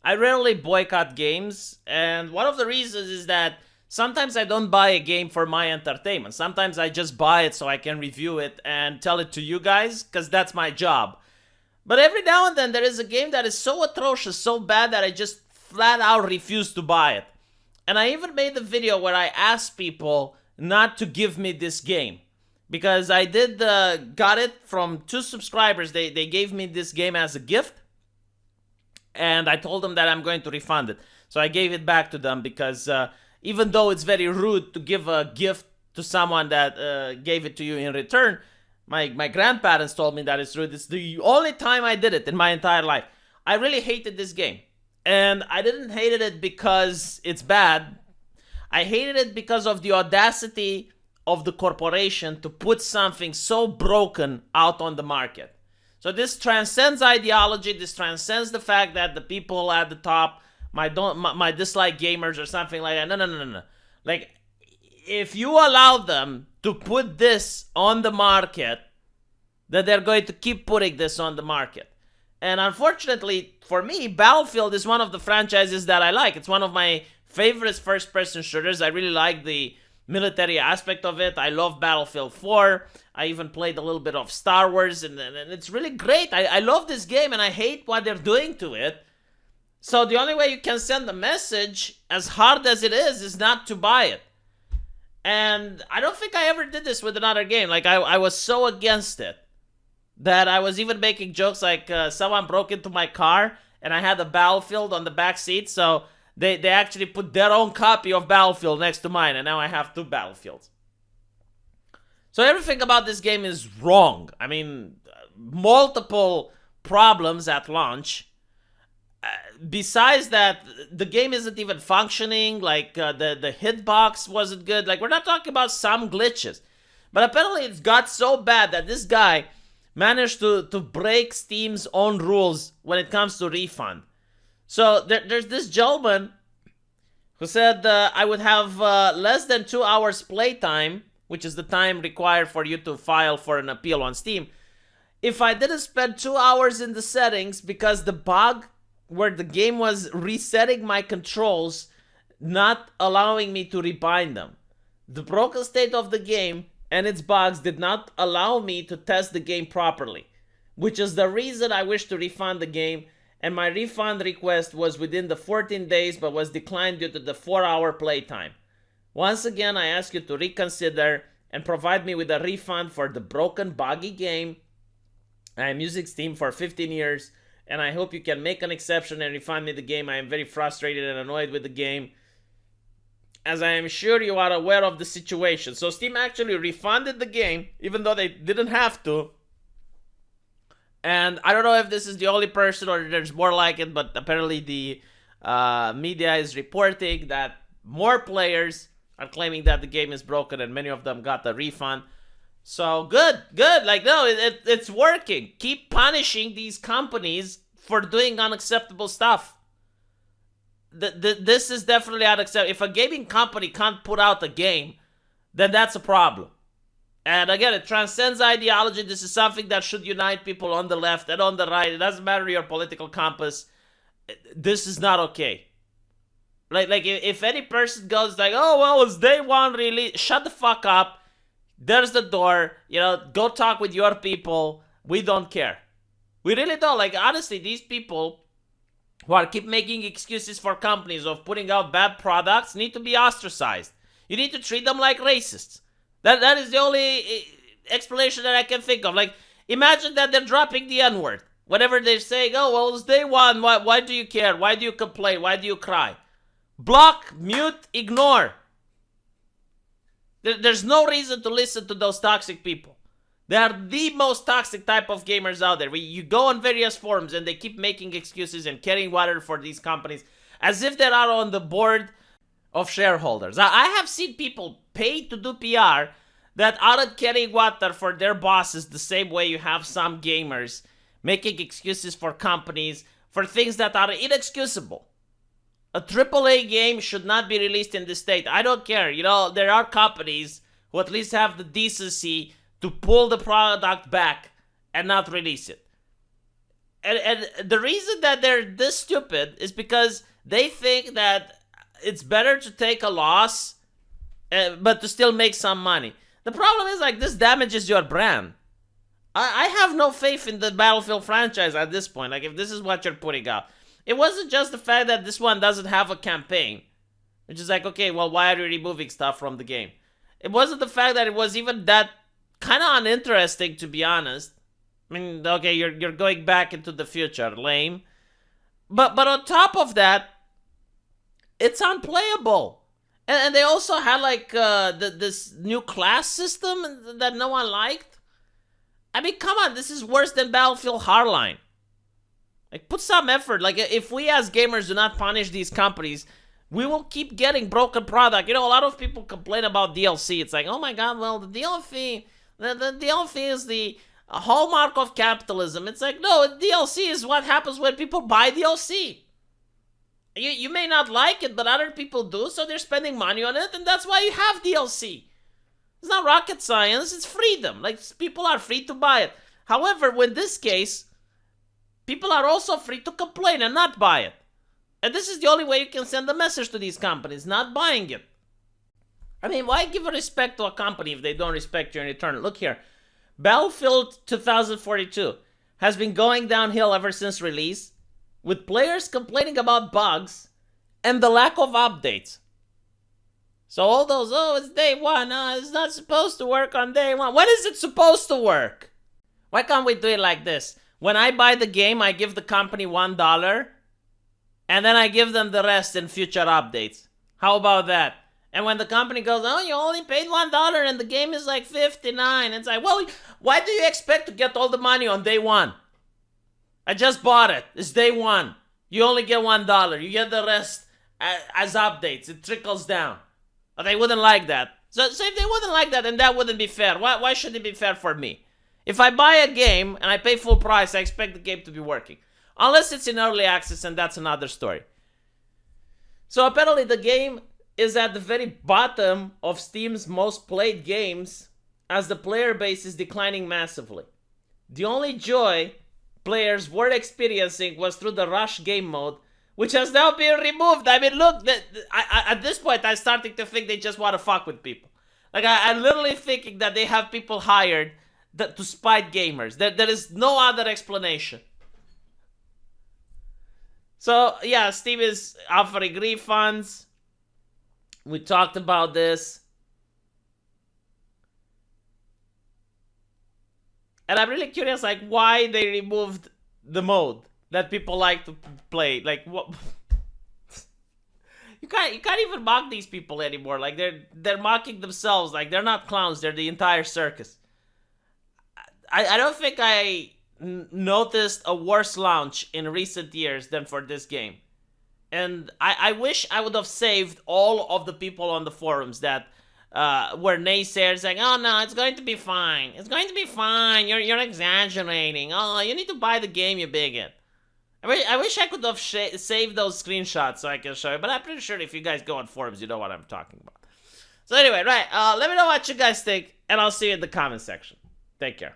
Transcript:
I rarely boycott games, and one of the reasons is that sometimes I don't buy a game for my entertainment. Sometimes I just buy it so I can review it and tell it to you guys, because that's my job. But every now and then there is a game that is so atrocious, so bad that I just flat out refuse to buy it. And I even made a video where I asked people not to give me this game. Because I got it from 2 subscribers. They gave me this game as a gift. And I told them that I'm going to refund it. So I gave it back to them because even though it's very rude to give a gift to someone that gave it to you in return, my grandparents told me that it's rude. It's the only time I did it in my entire life. I really hated this game. And I didn't hate it because it's bad. I hated it because of the audacity of the corporation to put something so broken out on the market. So this transcends ideology. This transcends the fact that the people at the top might dislike gamers or something like that. No. Like, if you allow them to put this on the market, then they're going to keep putting this on the market. And unfortunately, for me, Battlefield is one of the franchises that I like. It's one of my favorite first-person shooters. I really like the military aspect of it. I love Battlefield 4. I even played a little bit of Star Wars, and it's really great. I love this game, and I hate what they're doing to it. So the only way you can send a message, as hard as it is not to buy it. And I don't think I ever did this with another game. Like, I was so against it that I was even making jokes like someone broke into my car and I had a Battlefield on the back seat, so they actually put their own copy of Battlefield next to mine, and now I have 2 Battlefields. So everything about this game is wrong. I mean, multiple problems at launch. Besides that, the game isn't even functioning. Like, the hitbox wasn't good. Like, we're not talking about some glitches. But apparently it's got so bad that this guy managed to break Steam's own rules when it comes to refund. So there's this gentleman who said I would have less than 2 hours playtime, which is the time required for you to file for an appeal on Steam, if I didn't spend 2 hours in the settings, because the bug where the game was resetting my controls, not allowing me to rebind them. The broken state of the game and its bugs did not allow me to test the game properly, which is the reason I wish to refund the game, and my refund request was within the 14 days but was declined due to the 4-hour playtime. Once again, I ask you to reconsider and provide me with a refund for the broken, buggy game. I am using Steam for 15 years, and I hope you can make an exception and refund me the game. I am very frustrated and annoyed with the game, as I am sure you are aware of the situation. So Steam actually refunded the game, even though they didn't have to. And I don't know if this is the only person or there's more like it, but apparently the media is reporting that more players are claiming that the game is broken, and many of them got the refund. So good. Like, no, it's working. Keep punishing these companies for doing unacceptable stuff. This is definitely unacceptable. If a gaming company can't put out a game, then that's a problem. And again, it transcends ideology. This is something that should unite people on the left and on the right. It doesn't matter your political compass. This is not okay. Like if any person goes like, oh, well, it's day one release, shut the fuck up. There's the door. Go talk with your people. We don't care. We really don't. Like, honestly, these people who are keep making excuses for companies of putting out bad products need to be ostracized. You need to treat them like racists. That is the only explanation that I can think of. Like, imagine that they're dropping the N-word. Whenever they're saying, oh, well, it's day one. Why do you care? Why do you complain? Why do you cry? Block, mute, ignore. There's no reason to listen to those toxic people. They are the most toxic type of gamers out there. You go on various forums and they keep making excuses and carrying water for these companies as if they are on the board of shareholders. I have seen people paid to do PR that aren't carrying water for their bosses the same way you have some gamers making excuses for companies for things that are inexcusable. A AAA game should not be released in this state. I don't care. There are companies who at least have the decency to pull the product back and not release it. And the reason that they're this stupid is because they think that it's better to take a loss, but to still make some money. The problem is, like, this damages your brand. I have no faith in the Battlefield franchise at this point. Like, if this is what you're putting out. It wasn't just the fact that this one doesn't have a campaign, which is like, okay, well, why are you removing stuff from the game? It wasn't the fact that it was even that kind of uninteresting, to be honest. I mean, okay, you're going back into the future, lame. But on top of that, it's unplayable. And they also had like this new class system that no one liked. I mean, come on, this is worse than Battlefield Hardline. Like, put some effort. Like, if we as gamers do not punish these companies, we will keep getting broken product. You know, a lot of people complain about DLC. It's like, oh my god, well, the DLC is the hallmark of capitalism. It's like, no, DLC is what happens when people buy DLC. You may not like it, but other people do, so they're spending money on it, and that's why you have DLC. It's not rocket science, it's freedom. Like, people are free to buy it. However, in this case, people are also free to complain and not buy it. And this is the only way you can send a message to these companies, not buying it. I mean, why give a respect to a company if they don't respect you in return? Look here. Battlefield 2042 has been going downhill ever since release, with players complaining about bugs and the lack of updates. So all those, oh, it's day one, it's not supposed to work on day one. When is it supposed to work? Why can't we do it like this? When I buy the game, I give the company $1, and then I give them the rest in future updates. How about that? And when the company goes, oh, you only paid $1 and the game is like $59, it's like, well, why do you expect to get all the money on day one? I just bought it. It's day one. You only get $1. You get the rest as updates. It trickles down. But they wouldn't like that. So if they wouldn't like that, then that wouldn't be fair. Why should it be fair for me? If I buy a game and I pay full price, I expect the game to be working. Unless it's in early access, and that's another story. So apparently the game is at the very bottom of Steam's most played games as the player base is declining massively. The only joy players were experiencing was through the rush game mode, which has now been removed. I mean, look, at this point, I'm starting to think they just want to fuck with people. Like, I'm literally thinking that they have people hired to spite gamers. There is no other explanation. So, yeah, Steam is offering refunds. We talked about this. And I'm really curious, like, why they removed the mode that people like to play. Like, what? You can't even mock these people anymore. Like, they're mocking themselves. Like, they're not clowns. They're the entire circus. I don't think I noticed a worse launch in recent years than for this game. And I wish I would have saved all of the people on the forums that were naysayers, like, oh no, it's going to be fine. It's going to be fine. You're exaggerating. Oh, you need to buy the game, you bigot. I wish I could have saved those screenshots so I can show you, but I'm pretty sure if you guys go on forums, you know what I'm talking about. So anyway, right, let me know what you guys think, and I'll see you in the comment section. Take care.